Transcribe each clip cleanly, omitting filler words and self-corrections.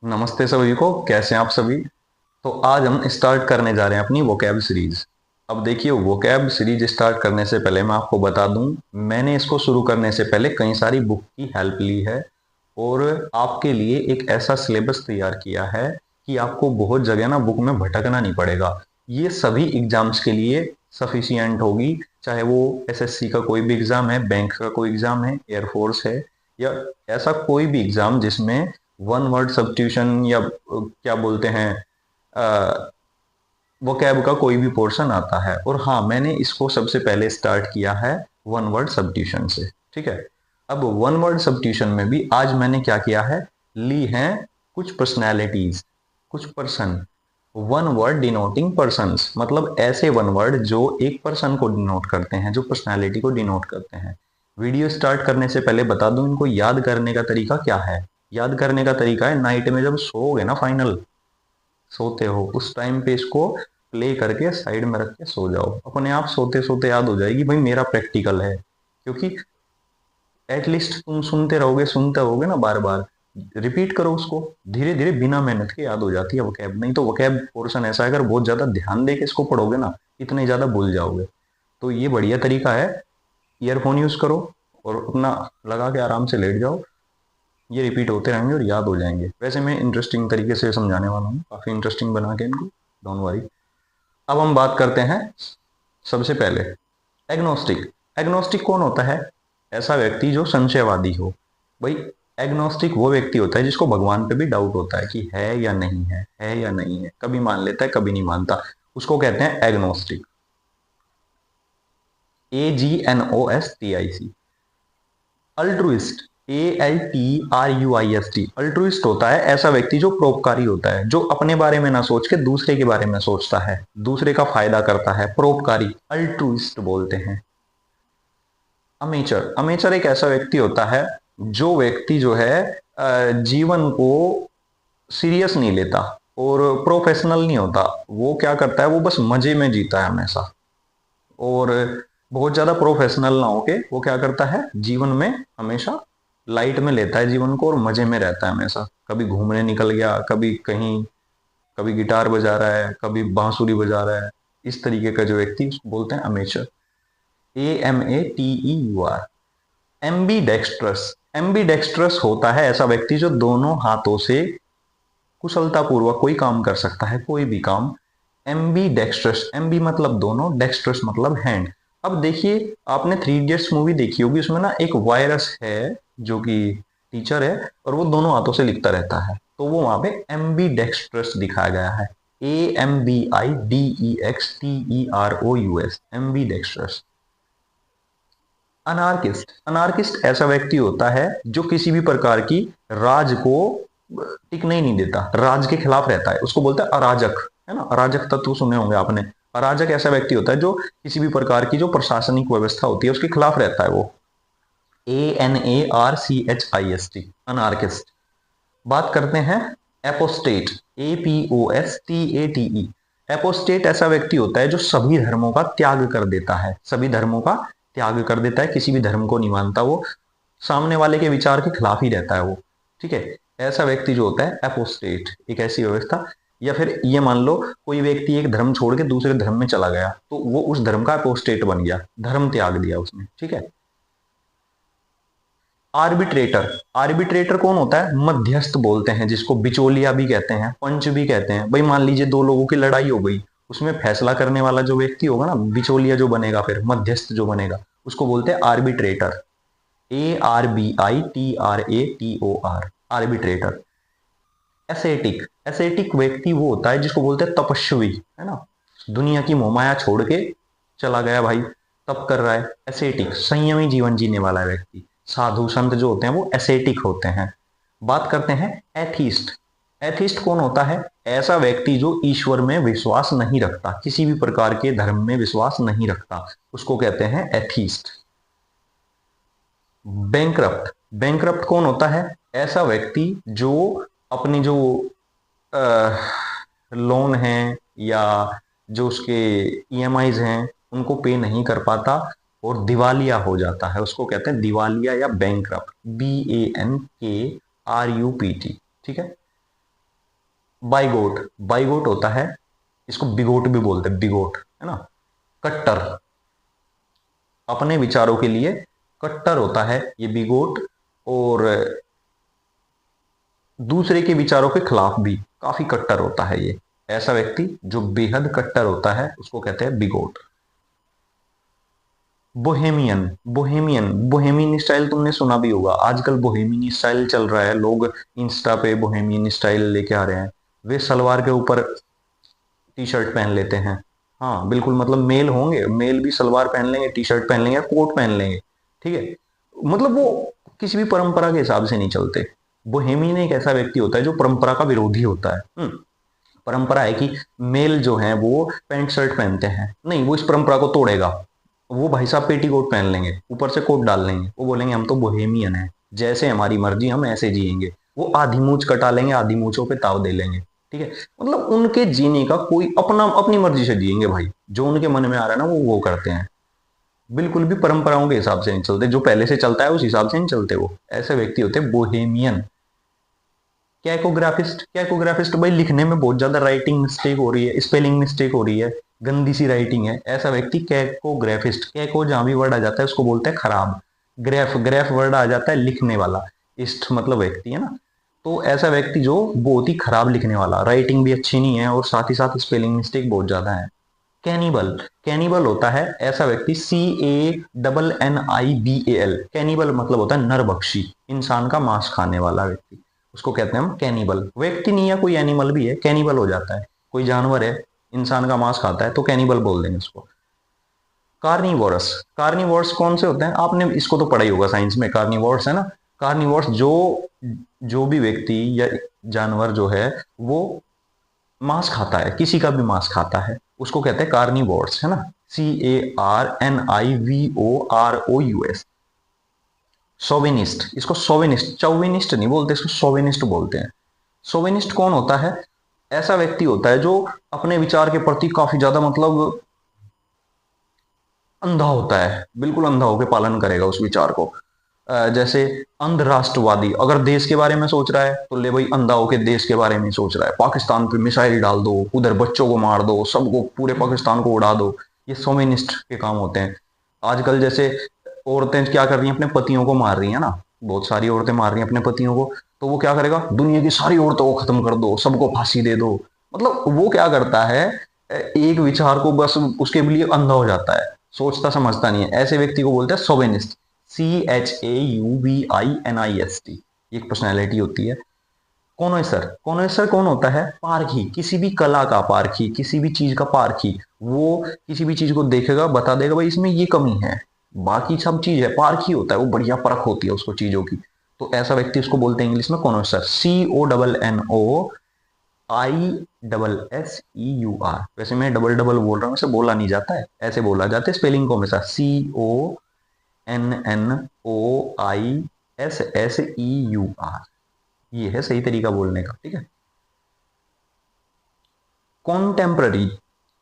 नमस्ते सभी को, कैसे हैं आप सभी। तो आज हम स्टार्ट करने जा रहे हैं अपनी वोकैब सीरीज। अब देखिए, वोकैब सीरीज स्टार्ट करने से पहले मैं आपको बता दूं, मैंने इसको शुरू करने से पहले कई सारी बुक की हेल्प ली है और आपके लिए एक ऐसा सिलेबस तैयार किया है कि आपको बहुत जगह ना बुक में भटकना नहीं पड़ेगा। ये सभी एग्जाम्स के लिए सफिशियंट होगी, चाहे वो एसएससी का कोई भी एग्जाम है, बैंक का कोई एग्जाम है, एयरफोर्स है, या ऐसा कोई भी एग्जाम जिसमें वन वर्ड सब्स्टिट्यूशन या क्या बोलते हैं, वोकैब का कोई भी पोर्शन आता है। और हाँ, मैंने इसको सबसे पहले स्टार्ट किया है वन वर्ड सब्स्टिट्यूशन से। ठीक है। अब वन वर्ड सब्स्टिट्यूशन में भी आज मैंने क्या किया है, ली हैं कुछ पर्सनैलिटीज, कुछ person. One word denoting persons, मतलब ऐसे वन वर्ड जो एक पर्सन को डिनोट करते हैं, जो पर्सनैलिटी को डिनोट करते हैं। वीडियो स्टार्ट करने से पहले बता दूं, इनको याद करने का तरीका क्या है। याद करने का तरीका है, नाइट में जब सोओगे ना, फाइनल सोते हो, उस टाइम पे इसको प्ले करके साइड में रख के सो जाओ। अपने आप सोते सोते याद हो जाएगी, भाई मेरा प्रैक्टिकल है। क्योंकि एटलीस्ट तुम सुनते रहोगे ना, बार बार रिपीट करो उसको, धीरे धीरे बिना मेहनत के याद हो जाती है वोकैब। नहीं तो वोकैब पोर्शन ऐसा है, अगर बहुत ज्यादा ध्यान दे के इसको पढ़ोगे ना, इतने ज्यादा भूल जाओगे। तो ये बढ़िया तरीका है, ईयरफोन यूज करो और अपना लगा के आराम से लेट जाओ। ये रिपीट होते रहेंगे और याद हो जाएंगे। वैसे मैं इंटरेस्टिंग तरीके से समझाने वाला हूँ, काफी इंटरेस्टिंग बना के इनको, डोंट वरी। अब हम बात करते हैं सबसे पहले एग्नोस्टिक। एग्नोस्टिक कौन होता है? ऐसा व्यक्ति जो संशयवादी हो। भाई, एग्नोस्टिक वो व्यक्ति होता है जिसको भगवान पे भी डाउट होता है कि है या नहीं है या नहीं है, कभी मान लेता है कभी नहीं मानता, उसको कहते हैं agnostic. AGNOSTIC। Altruist, ALTRUIST। Altruist होता है ऐसा व्यक्ति जो परोपकारी होता है, जो अपने बारे में ना सोच के दूसरे के बारे में सोचता है, दूसरे का फायदा करता है, परोपकारी, अल्ट्रुइस्ट बोलते हैं। अमेचर, अमेचर एक ऐसा व्यक्ति होता है जो व्यक्ति जो है जीवन को सीरियस नहीं लेता और प्रोफेशनल नहीं होता। वो क्या करता है, वो बस मजे में जीता है हमेशा। और बहुत ज्यादा प्रोफेशनल ना होके वो क्या करता है, जीवन में हमेशा लाइट में लेता है जीवन को और मजे में रहता है हमेशा। कभी घूमने निकल गया, कभी कहीं, कभी गिटार बजा रहा है, कभी बांसुरी बजा रहा है। इस तरीके का जो व्यक्ति, उसको बोलते हैं amateur. AMATEUR। Aamby dextrous, Aamby dextrous होता है ऐसा व्यक्ति जो दोनों हाथों से कुशलता पूर्वक कोई काम कर सकता है, कोई भी काम। एम्बी डेक्स्ट्रस, एम्बी मतलब दोनों, डेक्स्ट्रस मतलब हैंड। अब देखिए, आपने थ्री इडियट्स मूवी देखी होगी, उसमें ना एक वायरस है जो कि टीचर है और वो दोनों हाथों से लिखता रहता है, तो वो वहां पे एम्बी डेक्स्ट्रस दिखाया गया है। AMBIDEXTEROUS, ambidextrous. Anarchist, anarchist ऐसा व्यक्ति होता है जो किसी भी प्रकार की राज को टिकने ही नहीं देता, राज के खिलाफ रहता है, उसको बोलते हैं अराजक। है ना, अराजक तत्व सुने होंगे आपने। अराजक ऐसा व्यक्ति होता है जो किसी भी प्रकार की जो प्रशासनिक व्यवस्था होती है उसके खिलाफ रहता है, वो। ANARCHIST, anarchist. बात करते हैं एपोस्टेट, APOSTATE। एपोस्टेट ऐसा व्यक्ति होता है जो सभी धर्मों का त्याग कर देता है, सभी धर्मों का त्याग कर देता है, किसी भी धर्म को नहीं मानता वो, सामने वाले के विचार के खिलाफ ही रहता है वो। ठीक है। ऐसा व्यक्ति जो होता है एपोस्टेट, एक ऐसी व्यवस्था। या फिर ये मान लो, कोई व्यक्ति एक धर्म छोड़ के दूसरे धर्म में चला गया, तो वो उस धर्म का एपोस्टेट बन गया, धर्म त्याग दिया उसने। ठीक है। आर्बिट्रेटर, आर्बिट्रेटर कौन होता है? मध्यस्थ बोलते हैं जिसको, बिचौलिया भी कहते हैं, पंच भी कहते हैं। भाई मान लीजिए दो लोगों की लड़ाई हो गई, उसमें फैसला करने वाला जो व्यक्ति होगा ना, बिचौलिया जो बनेगा, फिर मध्यस्थ जो बनेगा, उसको बोलते हैं arbitrator. ARBITRATOR, arbitrator. Ascetic, ascetic व्यक्ति वो होता है जिसको बोलते हैं तपस्वी। है ना, दुनिया की मोहमाया छोड़ के चला गया भाई, तप कर रहा है। एसेटिक, संयमी जीवन जीने वाला व्यक्ति। साधु संत जो होते हैं वो एसेटिक होते हैं। बात करते हैं एथीस्ट। एथीस्ट कौन होता है? ऐसा व्यक्ति जो ईश्वर में विश्वास नहीं रखता, किसी भी प्रकार के धर्म में विश्वास नहीं रखता, उसको कहते हैं एथीस्ट। बैंकरप्ट, बैंकरप्ट कौन होता है? ऐसा व्यक्ति जो अपनी जो लोन है या जो उसके EMIs हैं उनको पे नहीं कर पाता और दिवालिया हो जाता है, उसको कहते हैं दिवालिया या बैंकरप्ट, BANKRUPT। ठीक है। बाइगोट, बाइगोट होता है, इसको बिगोट भी बोलते हैं, बिगोट है ना, कट्टर, अपने विचारों के लिए कट्टर होता है ये बिगोट, और दूसरे के विचारों के खिलाफ भी काफी कट्टर होता है ये। ऐसा व्यक्ति जो बेहद कट्टर होता है उसको कहते हैं बिगोट। बोहेमियन, बोहेमियन, बोहेमियन स्टाइल तुमने सुना भी होगा, आजकल बोहेमियन स्टाइल चल रहा है, लोग इंस्टा पे बोहेमियन स्टाइल लेके आ रहे हैं। वे सलवार के ऊपर टी शर्ट पहन लेते हैं, हाँ बिल्कुल, मतलब मेल होंगे, मेल भी सलवार पहन लेंगे, टी शर्ट पहन लेंगे, कोट पहन लेंगे, ठीक है, मतलब वो किसी भी परंपरा के हिसाब से नहीं चलते। बोहेमियन एक ऐसा व्यक्ति होता है जो परंपरा का विरोधी होता है। परंपरा है कि मेल जो है वो पैंट शर्ट पहनते हैं, नहीं, वो इस परंपरा को तोड़ेगा, वो भाई साहब पेटीकोट पहन लेंगे, ऊपर से कोट डाल लेंगे, वो बोलेंगे हम तो बोहेमियन है, जैसे हमारी मर्जी हम ऐसे जिएंगे, वो आधी मूछ कटा लेंगे, आधी मूछों पे ताव दे लेंगे, ठीक है, मतलब उनके जीने का कोई अपना, अपनी मर्जी से जिएंगे भाई, जो उनके मन में आ रहा है ना वो करते हैं, बिल्कुल भी परंपराओं के हिसाब से नहीं चलते, जो पहले से चलता है उस हिसाब से नहीं चलते, वो ऐसे व्यक्ति होते हैं बोहेमियन। कैकोग्राफिस्ट, कैकोग्राफिस्ट भाई लिखने में बहुत ज्यादा राइटिंग मिस्टेक हो रही है, स्पेलिंग मिस्टेक हो रही है, गंदी सी राइटिंग है, ऐसा व्यक्ति कैकोग्राफिस्ट, कैको जहां भी वर्ड आ जाता है उसको बोलते हैं खराब, ग्रेफ, ग्रेफ वर्ड आ जाता है लिखने वाला, इस्ट मतलब व्यक्ति है ना, तो ऐसा व्यक्ति जो बहुत ही खराब लिखने वाला, राइटिंग भी अच्छी नहीं है और साथ ही साथ स्पेलिंग मिस्टेक बहुत ज्यादा है। कैनिबल, कैनिबल होता है ऐसा व्यक्ति, CANNIBAL, कैनिबल मतलब होता है नरभक्षी, इंसान का मांस खाने वाला व्यक्ति, उसको कहते हैं हम कैनिबल। व्यक्ति नहीं है, कोई एनिमल भी है कैनिबल हो जाता है, कोई जानवर है इंसान का मांस खाता है तो कैनिबल बोल देंगे उसको। कार्निवोरस, कार्निवोरस कौन से होते हैं, आपने इसको तो पढ़ा ही होगा साइंस में, कार्निवोरस है ना, कार्निवोरस जो भी व्यक्ति या जानवर जो है वो मांस खाता है, किसी का भी मांस खाता है, उसको कहते हैं कार्निवोर्स, है ना, CARNIVOROUS। सोविनिस्ट, इसको सोविनिस्ट, चौविनिस्ट नहीं बोलते, इसको सोविनिस्ट बोलते हैं। सोविनिस्ट कौन होता है, ऐसा व्यक्ति होता है जो अपने विचार के प्रति काफी ज्यादा मतलब अंधा होता है, बिल्कुल अंधा होकर पालन करेगा उस विचार को। जैसे अंध राष्ट्रवादी, अगर देश के बारे में सोच रहा है तो ले भाई अंधा होके देश के बारे में सोच रहा है, पाकिस्तान पे मिसाइल डाल दो, उधर बच्चों को मार दो, सबको, पूरे पाकिस्तान को उड़ा दो, ये सोविनिस्ट के काम होते हैं। आजकल जैसे औरतें क्या कर रही हैं, अपने पतियों को मार रही हैं ना, बहुत सारी औरतें मार रही हैं अपने पतियों को, तो वो क्या करेगा, दुनिया की सारी औरतों को खत्म कर दो, सबको फांसी दे दो, मतलब वो क्या करता है, एक विचार को बस उसके लिए अंधा हो जाता है, सोचता समझता नहीं है, ऐसे व्यक्ति को बोलते हैं सोवेनिस्ट, CHAUVINIST, एक पर्सनैलिटी होती है। कॉनोइसर, कॉनोइसर कौन होता है, पारखी, किसी भी कला का पारखी, किसी भी चीज का पारखी, वो किसी भी चीज को देखेगा, बता देगा भाई इसमें ये कमी है, बाकी सब चीज है, पारखी होता है वो, बढ़िया परख होती है उसको चीजों की, तो ऐसा व्यक्ति उसको बोलते हैं इंग्लिश में कॉनोइसर, CONNOISSEUR। वैसे मैं डबल डबल बोल रहा हूँ, ऐसे बोला नहीं जाता है, ऐसे बोला जाता है स्पेलिंग को हमेशा, CONNOISSEUR, ये है सही तरीका बोलने का, ठीक है। कॉन्टेम्प्ररी,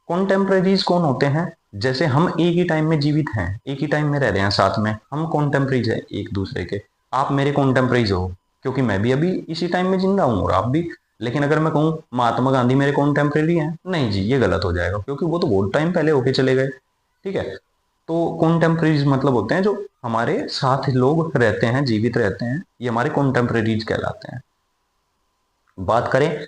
कॉन्टेम्प्ररीज कौन होते हैं, जैसे हम एक ही टाइम में जीवित हैं, एक ही टाइम में रह रहे हैं साथ में, हम कॉन्टेम्प्ररीज हैं एक दूसरे के, आप मेरे कॉन्टेम्प्ररीज हो, क्योंकि मैं भी अभी इसी टाइम में जिंदा हूँ और आप भी। लेकिन अगर मैं कहूँ महात्मा गांधी मेरे कॉन्टेम्प्ररी हैं, नहीं जी ये गलत हो जाएगा, क्योंकि वो तो बहुत टाइम पहले होके चले गए, ठीक है। तो कॉन्टेम्प्ररीज मतलब होते हैं जो हमारे साथ लोग रहते हैं, जीवित रहते हैं, ये हमारे कॉन्टेम्प्ररीज कहलाते हैं। बात करें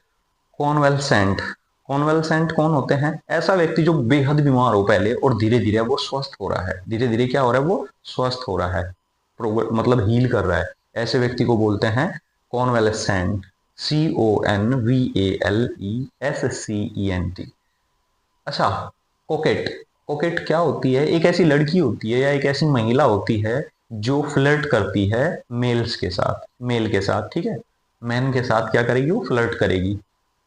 कॉन्वेल्सेंट, कॉन्वेल्सेंट कौन होते हैं, ऐसा व्यक्ति जो बेहद बीमार हो पहले और धीरे धीरे वो स्वस्थ हो रहा है, धीरे धीरे क्या हो रहा है, वो स्वस्थ हो रहा है, मतलब हील कर रहा है, ऐसे व्यक्ति को बोलते हैं कॉन्वेल्सेंट, CONVALESCENT। अच्छा, कोकेट, कोकेट क्या होती है, एक ऐसी लड़की होती है या एक ऐसी महिला होती है जो फ्लर्ट करती है मेल्स के साथ, मेल के साथ, ठीक है, मैन के साथ क्या करेगी, वो फ्लर्ट करेगी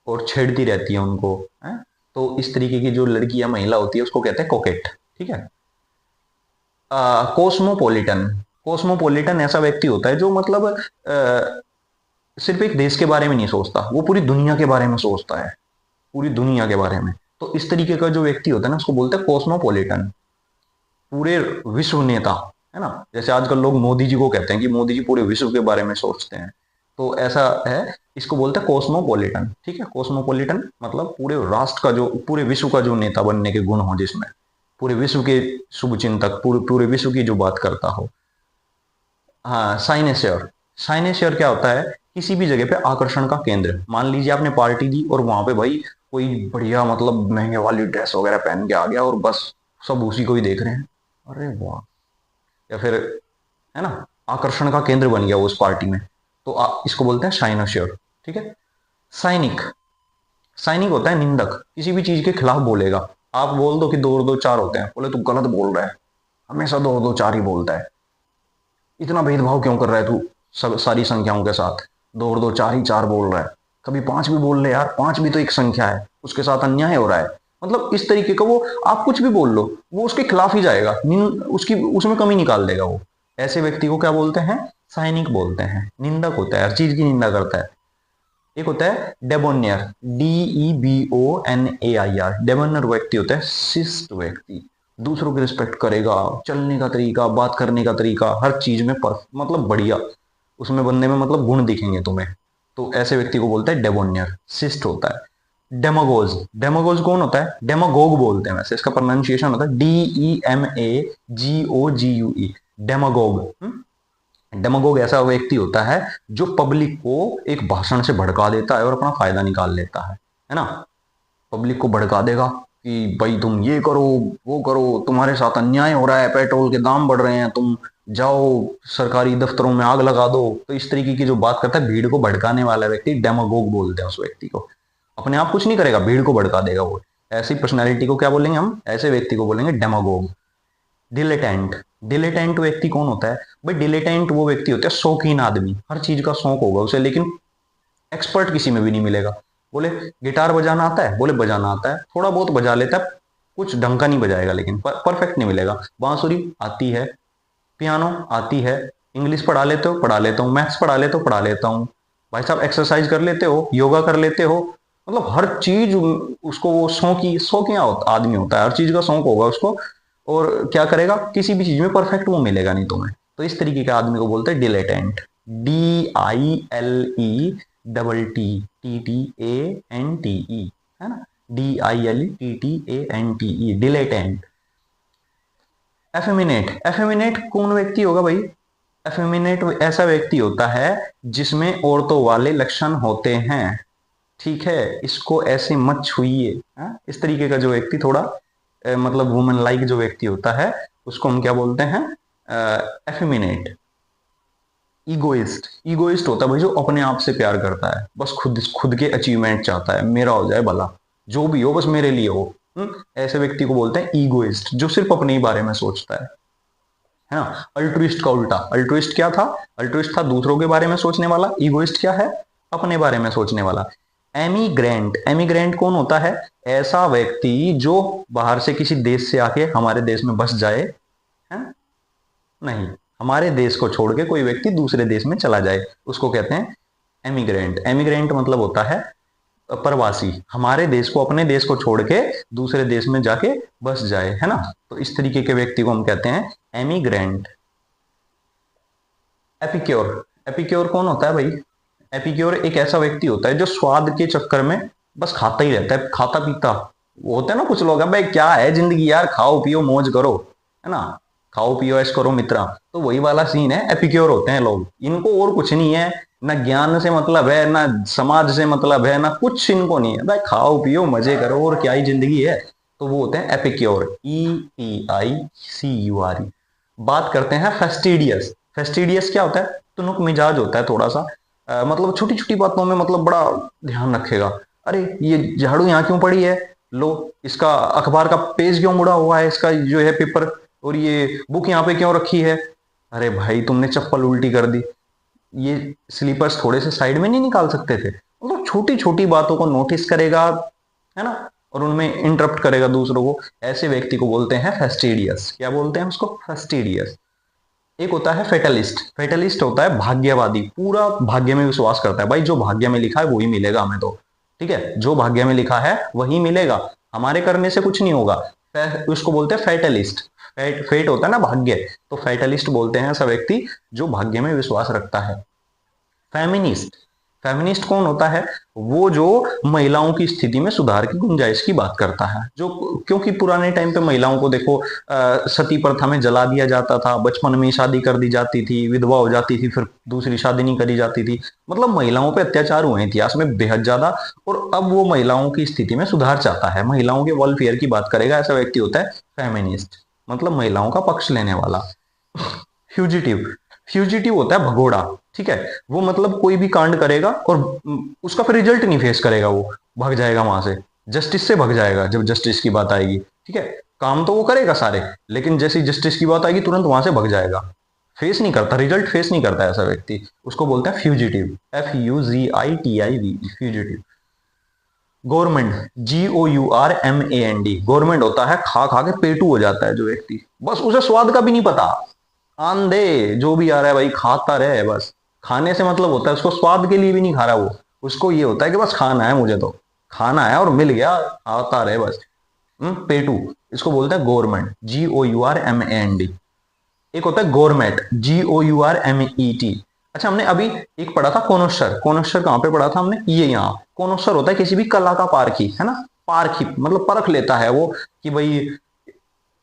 और छेड़ती रहती है उनको, है? तो इस तरीके की जो लड़की या महिला होती है उसको कहते हैं कोकेट, ठीक है। कोस्मोपोलिटन, कोस्मोपोलिटन ऐसा व्यक्ति होता है जो मतलब सिर्फ एक देश के बारे में नहीं सोचता, वो पूरी दुनिया के बारे में सोचता है, पूरी दुनिया के बारे में, तो इस तरीके का जो व्यक्ति होता है ना उसको बोलते हैं कोस्मोपोलिटन, पूरे विश्व नेता, है ना, जैसे आजकल लोग मोदी जी को कहते हैं कि मोदी जी पूरे विश्व के बारे में सोचते हैं, तो ऐसा है, इसको बोलते हैं कॉस्मोपॉलिटन। ठीक है, कॉस्मोपॉलिटन मतलब पूरे राष्ट्र का जो, पूरे विश्व का जो नेता बनने के गुण हो, जिसमें पूरे विश्व के शुभचिंतक, पूरे विश्व की जो बात करता हो। हाँ, साइनेस्योर। साइनेस्योर क्या होता है? किसी भी जगह पे आकर्षण का केंद्र। मान लीजिए आपने पार्टी दी और वहां पे भाई कोई बढ़िया मतलब महंगे वाली ड्रेस वगैरह पहन के आ गया और बस सब उसी को ही देख रहे हैं, अरे वाह। या फिर, है ना, आकर्षण का केंद्र बन गया वो उस पार्टी में, तो इसको बोलते हैं साइनोश्योर। ठीक है। साइनिक। साइनिक होता है निंदक, किसी भी चीज के खिलाफ बोलेगा। आप बोल दो कि दो और दो चार होते हैं, बोले तू गलत बोल रहा है, हमेशा दो और दो चार ही बोलता है, इतना भेदभाव क्यों कर रहा है तू सब सारी संख्याओं के साथ, दो और दो चार ही चार बोल रहा है, कभी पांच भी बोल ले यार, पांच भी तो एक संख्या है, उसके साथ अन्याय हो रहा है। मतलब इस तरीके का वो, आप कुछ भी बोल लो वो उसके खिलाफ ही जाएगा, उसकी उसमें कमी निकाल देगा वो। ऐसे व्यक्ति को क्या बोलते हैं? साइनिक बोलते हैं। निंदक होता है, हर चीज की निंदा करता है। एक होता है डेबोनियर, DEBONAIR। डेबोनियर व्यक्ति होता है शिष्ट व्यक्ति, दूसरों की रिस्पेक्ट करेगा, चलने का तरीका, बात करने का तरीका, हर चीज में मतलब बढ़िया, उसमें बनने में मतलब गुण दिखेंगे तुम्हें, तो ऐसे व्यक्ति को बोलते हैं डेबोनियर। शिष्ट होता है। डेमागोज। डेमागोज कौन होता है? डेमागोग बोलते हैं, वैसे इसका प्रोनाउंसिएशन होता है DEMAGOGUE। डेमागोग। डेमागोग ऐसा व्यक्ति होता है जो पब्लिक को एक भाषण से भड़का देता है और अपना फायदा निकाल लेता है ना। पब्लिक को भड़का देगा कि भाई तुम ये करो, वो करो, तुम्हारे साथ अन्याय हो रहा है, पेट्रोल के दाम बढ़ रहे हैं, तुम जाओ सरकारी दफ्तरों में आग लगा दो। तो इस तरीके की जो बात करता है, भीड़ को भड़काने वाला व्यक्ति डेमागोग बोलते हैं उस व्यक्ति को। अपने आप कुछ नहीं करेगा, भीड़ को भड़का देगा वो। ऐसी पर्सनैलिटी को क्या बोलेंगे हम? ऐसे व्यक्ति को बोलेंगे डेमागोग। डिलेटेंट। डिलेटेंट व्यक्ति कौन होता है भाई? डिलेटेंट वो व्यक्ति होता है शौकीन आदमी, हर चीज का शौक होगा उसे, लेकिन एक्सपर्ट किसी में भी नहीं मिलेगा। बोले गिटार बजाना आता है, बोले बजाना आता है, थोड़ा बहुत बजा लेता है, कुछ ढंग का नहीं बजाएगा, लेकिन परफेक्ट नहीं मिलेगा। बांसुरी आती है, पियानो आती है, इंग्लिश पढ़ा लेते हो, पढ़ा लेता हूँ, मैथ्स पढ़ा लेते हो, पढ़ा लेता हूँ, भाई साहब एक्सरसाइज कर लेते हो, योगा कर लेते हो, मतलब हर चीज उसको, वो शौकिया आदमी होता है, हर चीज का शौक होगा उसको, और क्या करेगा, किसी भी चीज में परफेक्ट वो मिलेगा नहीं तुम्हें। तो इस तरीके के आदमी को बोलते हैं डिलेटेंट। DILETTTANTE, है ना, DILETTANTE, डिलेटेंट। एफेमिनेट। एफेमिनेट कौन व्यक्ति होगा भाई? एफेमिनेट ऐसा व्यक्ति होता है जिसमें औरतों वाले लक्षण होते हैं। ठीक है, इसको ऐसे मत छुइए। इस तरीके का जो व्यक्ति थोड़ा मतलब वुमन लाइक जो व्यक्ति होता है, उसको हम क्या बोलते हैं? एफेमिनेट। ईगोइस्ट। ईगोइस्ट होता है भाई जो अपने आप से प्यार करता है, बस खुद खुद के अचीवमेंट चाहता है, मेरा हो जाए भला, जो भी हो बस मेरे लिए हो। ऐसे व्यक्ति को बोलते हैं ईगोइस्ट, जो सिर्फ अपने ही बारे में सोचता है ना। अल्ट्रुइस्ट का उल्टा। अल्ट्रुइस्ट क्या था? अल्ट्रुइस्ट था दूसरों के बारे में सोचने वाला, ईगोइस्ट क्या है? अपने बारे में सोचने वाला। एमिग्रेंट। एमिग्रेंट कौन होता है? ऐसा व्यक्ति जो बाहर से किसी देश से आके हमारे देश में बस जाए, है नहीं, हमारे देश को छोड़ के कोई व्यक्ति दूसरे देश में चला जाए, उसको कहते हैं एमिग्रेंट। एमिग्रेंट मतलब होता है प्रवासी, हमारे देश को, अपने देश को छोड़ के दूसरे देश में जाके बस जाए, है ना। तो इस तरीके के व्यक्ति को हम कहते हैं एमिग्रेंट। एपिक्योर। एपिक्योर कौन होता है भाई? एपिक्योर एक ऐसा व्यक्ति होता है जो स्वाद के चक्कर में बस खाता ही रहता है, खाता पीता। वो होता है ना कुछ लोग, भाई क्या है जिंदगी यार, खाओ पियो मौज करो, है ना, खाओ पियो ऐश करो मित्रा। तो वही वाला सीन है, एपिक्योर होते हैं लोग। इनको और कुछ नहीं है, ना ज्ञान से मतलब है, ना समाज से मतलब है, ना कुछ इनको नहीं है, भाई खाओ पियो मजे करो और क्या ही जिंदगी है। तो वो होते हैं एपिक्योर। EPICURE। बात करते हैं फेस्टिडियस। फेस्टिडियस क्या होता है? तुनुक मिजाज होता है थोड़ा सा, मतलब छोटी छोटी बातों में मतलब बड़ा ध्यान रखेगा। अरे ये झाड़ू यहाँ क्यों पड़ी है, लो इसका अखबार का पेज क्यों मुड़ा हुआ है, इसका जो है पेपर, और ये बुक यहाँ पे क्यों रखी है, अरे भाई तुमने चप्पल उल्टी कर दी, ये स्लीपर्स थोड़े से साइड में नहीं निकाल सकते थे। मतलब छोटी छोटी बातों को नोटिस करेगा, है ना, और उनमें इंटरप्ट करेगा दूसरों को। ऐसे व्यक्ति को बोलते हैं फेस्टिडियस। क्या बोलते हैं उसको? फेस्टिडियस। एक होता है फेटलिस्ट। फेटलिस्ट होता है भाग्यवादी, पूरा भाग्य में विश्वास करता है, भाई जो भाग्य में लिखा है वही मिलेगा हमें तो, ठीक है, जो भाग्य में लिखा है वही मिलेगा, हमारे करने से कुछ नहीं होगा। उसको बोलते हैं फेटलिस्ट। फेट होता है ना भाग्य, तो फेटलिस्ट बोलते हैं ऐसा व्यक्ति जो भाग्य में विश्वास रखता है। फेमिनिस्ट। फेमिनिस्ट कौन होता है? वो जो महिलाओं की स्थिति में सुधार की गुंजाइश की बात करता है। जो क्योंकि पुराने टाइम पे महिलाओं को देखो सती प्रथा में जला दिया जाता था, बचपन में ही शादी कर दी जाती थी, विधवा हो जाती थी, फिर दूसरी शादी नहीं करी जाती थी। मतलब महिलाओं पे अत्याचार हुए इतिहास में बेहद ज्यादा। और अब वो महिलाओं की स्थिति में सुधार चाहता है, महिलाओं के वेलफेयर की बात करेगा, ऐसा व्यक्ति होता है फेमिनिस्ट, मतलब महिलाओं का पक्ष लेने वाला। फ्यूजिटिव, फ्यूजिटिव होता है भगोड़ा, ठीक है। वो मतलब कोई भी कांड करेगा और उसका फिर रिजल्ट नहीं फेस करेगा, वो भाग जाएगा वहां से, जस्टिस से भाग जाएगा जब जस्टिस की बात आएगी, ठीक है। काम तो वो करेगा सारे, लेकिन जैसी जस्टिस की बात आएगी तुरंत वहां से भाग जाएगा, फेस नहीं करता, रिजल्ट फेस नहीं करता ऐसा व्यक्ति, उसको बोलते हैं fugitive, FUZITIV, fugitive. Government, GOURMAND, government होता है खा खा के पेटू हो जाता है जो व्यक्ति, बस उसे स्वाद का भी नहीं पता, आंधे जो भी आ रहा है भाई खाता रहे, बस खाने से मतलब होता है, उसको स्वाद के लिए भी नहीं खा रहा वो, उसको ये होता है कि बस खाना है, मुझे तो खाना है और मिल गया, आता रहे बस। पेटू, इसको बोलते हैं गवर्नमेंट, GOURMAND। एक होता है गवर्नमेंट, GOURMET। अच्छा, हमने अभी एक पढ़ा था कोनोस्टर, कोनोस्टर कहाँ पे पढ़ा था हमने? ये यहाँ कोनोस्टर होता है किसी भी कला का पारखी, है ना, पारखी मतलब परख लेता है वो कि भाई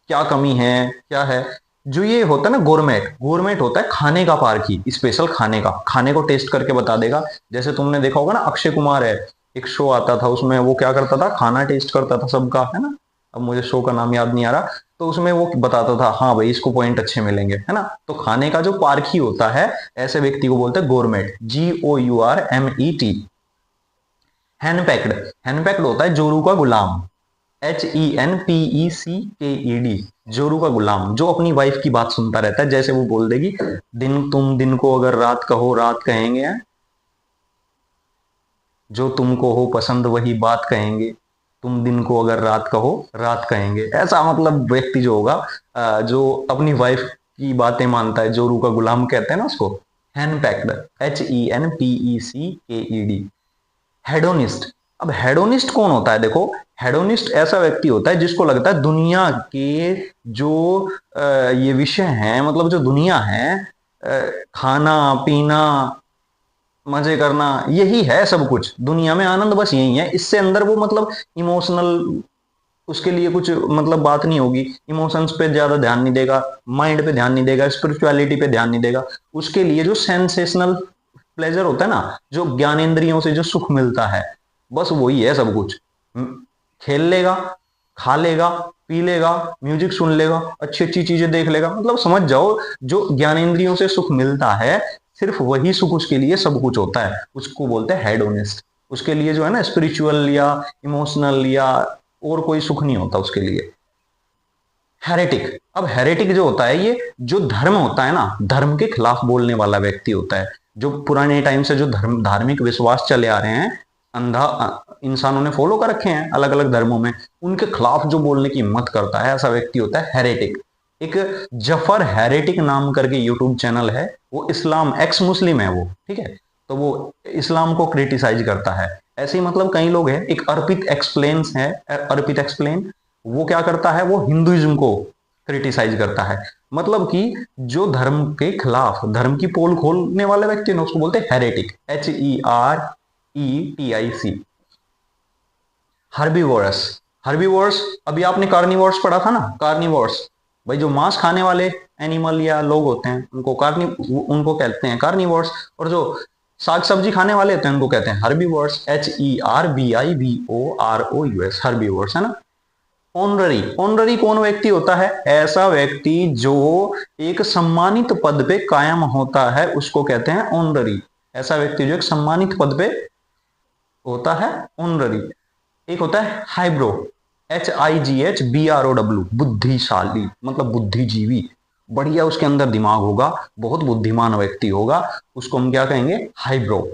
क्या कमी है क्या है। जो ये होता है ना गोरमेट, गोरमेट होता है खाने का पारखी, स्पेशल खाने का, खाने को टेस्ट करके बता देगा। जैसे तुमने देखा होगा ना, अक्षय कुमार है, एक शो आता था उसमें, वो क्या करता था, खाना टेस्ट करता था सबका, है ना। अब मुझे शो का नाम याद नहीं आ रहा, तो उसमें वो बताता था हाँ भाई इसको पॉइंट अच्छे मिलेंगे, है ना। तो खाने का जो पारखी होता है, ऐसे व्यक्ति को बोलते हैं गोरमेट, GOURMET। हैंडपैक्ड, हैंडपैक्ड होता है जोरू का गुलाम, HENPECKED, जोरू का गुलाम, जो अपनी वाइफ की बात सुनता रहता है, जैसे वो बोल देगी दिन, तुम दिन को अगर रात कहो रात कहेंगे, जो तुमको हो पसंद वही बात कहेंगे, तुम दिन को अगर रात कहो रात कहेंगे, ऐसा मतलब व्यक्ति जो होगा जो अपनी वाइफ की बातें मानता है, जोरू का गुलाम कहते हैं ना उसको, हैंडपैक्ड, HENPECKED। हेडोनिस्ट, अब हेडोनिस्ट कौन होता है? देखो, हेडोनिस्ट ऐसा व्यक्ति होता है जिसको लगता है दुनिया के जो ये विषय हैं, मतलब जो दुनिया है, खाना पीना मजे करना, यही है सब कुछ दुनिया में, आनंद बस यही है, इससे अंदर वो मतलब इमोशनल, उसके लिए कुछ मतलब बात नहीं होगी, इमोशंस पे ज्यादा ध्यान नहीं देगा, माइंड पे ध्यान नहीं देगा, स्पिरिचुअलिटी पे ध्यान नहीं देगा। उसके लिए जो सेंसेशनल प्लेजर होता है ना, जो ज्ञानेंद्रियों से जो सुख मिलता है, बस वही है सब कुछ। खेल लेगा, खा लेगा, पी लेगा, म्यूजिक सुन लेगा, अच्छी अच्छी चीजें देख लेगा, मतलब समझ जाओ जो ज्ञानेंद्रियों से सुख मिलता है, सिर्फ वही सुख उसके लिए सब कुछ होता है, उसको बोलते हैं हेडोनिस्ट। उसके लिए जो है ना स्पिरिचुअल या इमोशनल या और कोई सुख नहीं होता उसके लिए। हेरेटिक, अब हेरेटिक जो होता है, ये जो धर्म होता है ना, धर्म के खिलाफ बोलने वाला व्यक्ति होता है। जो पुराने टाइम से जो धर्म धार्मिक विश्वास चले आ रहे हैं, अंधा इंसानों ने फॉलो कर रखे हैं अलग अलग धर्मों में, उनके खिलाफ जो बोलने की हिम्मत करता है, ऐसा व्यक्ति होता है हेरेटिक। एक जफर हेरेटिक नाम करके यूट्यूब चैनल है, वो इस्लाम, एक्स मुस्लिम है वो, ठीक है, तो वो इस्लाम को क्रिटिसाइज करता है। ऐसे ही मतलब कई लोग हैं, एक अर्पित एक्सप्लेन्स है, अर्पित एक्सप्लेन, वो क्या करता है, वो हिंदुइज्म को क्रिटिसाइज करता है। मतलब कि जो धर्म के खिलाफ, धर्म की पोल खोलने वाले व्यक्ति ने, उसको बोलते हैं हेरेटिक, HERETIC। हर्बीवोरस, हर्बीवोरस, अभी आपने कार्निवोरस पढ़ा था ना, कार्निवोरस, भाई जो मांस खाने वाले एनिमल या लोग होते हैं उनको उनको कहते हैं कार्निवोरस, और जो साग सब्जी खाने वाले होते हैं उनको कहते हैं हर्बीवोरस, HERBIVOROUS, हर्बीवोरस, है ना। ऑनररी, ऑनररी कौन व्यक्ति होता है? ऐसा व्यक्ति जो एक सम्मानित पद पे कायम होता है, उसको कहते हैं ऑनररी। ऐसा व्यक्ति जो एक सम्मानित पद पे होता है, ऑनररी। एक होता है हाइब्रो, HIGHBROW, बुद्धिशाली, मतलब बुद्धिजीवी, बढ़िया उसके अंदर दिमाग होगा, बहुत बुद्धिमान व्यक्ति होगा, उसको हम क्या कहेंगे? हाइब्रो।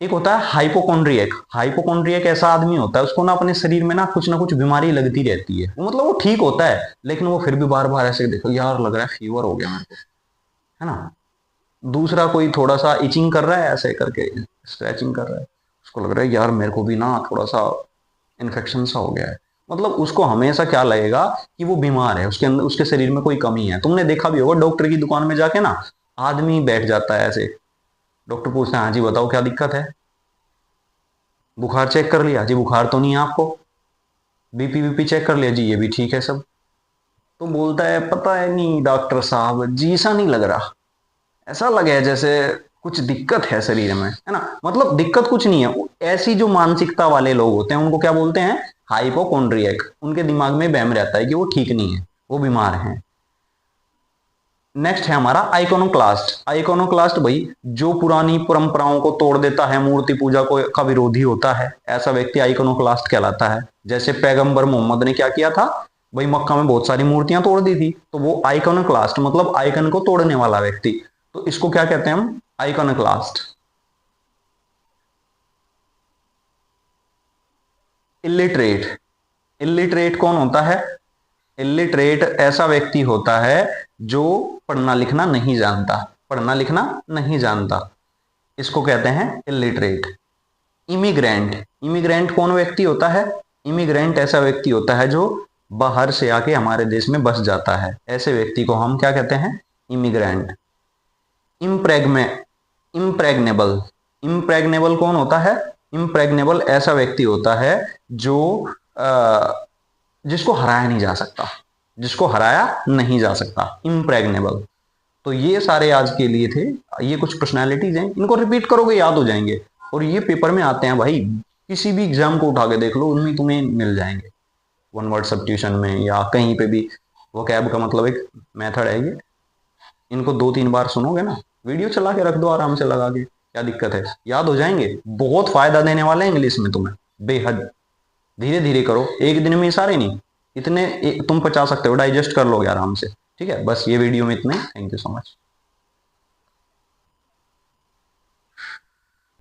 एक होता है हाइपोकॉन्ड्रियक, हाइपोकॉन्ड्रियक ऐसा आदमी होता है, उसको ना अपने शरीर में ना कुछ बीमारी लगती रहती है, वो मतलब वो ठीक होता है, लेकिन वो फिर भी बार बार ऐसे देखो यार लग रहा है फीवर हो गया मेरे को, है ना। दूसरा कोई थोड़ा सा इचिंग कर रहा है, ऐसे करके स्क्रैचिंग कर रहा है, उसको लग रहा है यार मेरे को भी ना थोड़ा सा इन्फेक्शन सा हो गया है, मतलब उसको हमेशा क्या लगेगा कि वो बीमार है, उसके अंदर, उसके शरीर में कोई कमी है। तुमने देखा भी होगा डॉक्टर की दुकान में जाके ना, आदमी बैठ जाता है ऐसे, डॉक्टर पूछते हैं हाँ जी बताओ क्या दिक्कत है, बुखार चेक कर लिया जी, बुखार तो नहीं है आपको, बीपी बीपी चेक कर लिया जी, ये भी ठीक है सब। तो बोलता है पता है नहीं डॉक्टर साहब जी, ऐसा नहीं लग रहा, ऐसा लगे जैसे कुछ दिक्कत है शरीर में, है ना। मतलब दिक्कत कुछ नहीं है। ऐसी जो मानसिकता वाले लोग होते हैं उनको क्या बोलते हैं, हाइपोकॉन्ड्रियक। उनके दिमाग में वहम रहता है कि वो ठीक नहीं है, वो बीमार हैं। नेक्स्ट है हमारा आइकोनोक्लास्ट। आइकोनोक्लास्ट भाई जो पुरानी परंपराओं को तोड़ देता है, मूर्ति पूजा को का विरोधी होता है, ऐसा व्यक्ति आइकोनोक्लास्ट कहलाता है। जैसे पैगंबर मोहम्मद ने क्या किया था भाई, मक्का में बहुत सारी मूर्तियां तोड़ दी थी, तो वो आइकोनोक्लास्ट मतलब आइकन को तोड़ने वाला व्यक्ति। तो इसको क्या कहते हैं हम, आइकोनोक्लास्ट। इलिटरेट। इलिटरेट कौन होता है, इलिटरेट ऐसा व्यक्ति होता है जो पढ़ना लिखना नहीं जानता, पढ़ना लिखना नहीं जानता, इसको कहते हैं इलिटरेट। इमिग्रेंट। इमिग्रेंट कौन व्यक्ति होता है, इमिग्रेंट ऐसा व्यक्ति होता है जो बाहर से आके हमारे देश में बस जाता है, ऐसे व्यक्ति को हम क्या कहते हैं, इमिग्रेंट। इम्प्रेग्मे इम्प्रेग्नेबल। इम्प्रेग्नेबल कौन होता है, इम्प्रेग्नेबल ऐसा व्यक्ति होता है जो जिसको हराया नहीं जा सकता, जिसको हराया नहीं जा सकता, इम्प्रेग्नेबल। तो ये सारे आज के लिए थे, ये कुछ पर्सनालिटीज हैं, इनको रिपीट करोगे याद हो जाएंगे। और ये पेपर में आते हैं भाई, किसी भी एग्जाम को उठा के देख लो, उनमें तुम्हें मिल जाएंगे, वन वर्ड सब्स्टिट्यूशन में या कहीं पे भी। वोकैब का मतलब एक मेथड है ये, इनको 2-3 बार सुनोगे ना, वीडियो चला के रख दो आराम से लगा के, क्या दिक्कत है, याद हो जाएंगे। बहुत फायदा देने वाले हैं इंग्लिश में तुम्हें, बेहद। धीरे धीरे करो, एक दिन में सारे नहीं, इतने तुम पचा सकते हो, डाइजेस्ट कर लोगे आराम से। ठीक है, बस ये वीडियो में इतना ही। Thank you so much.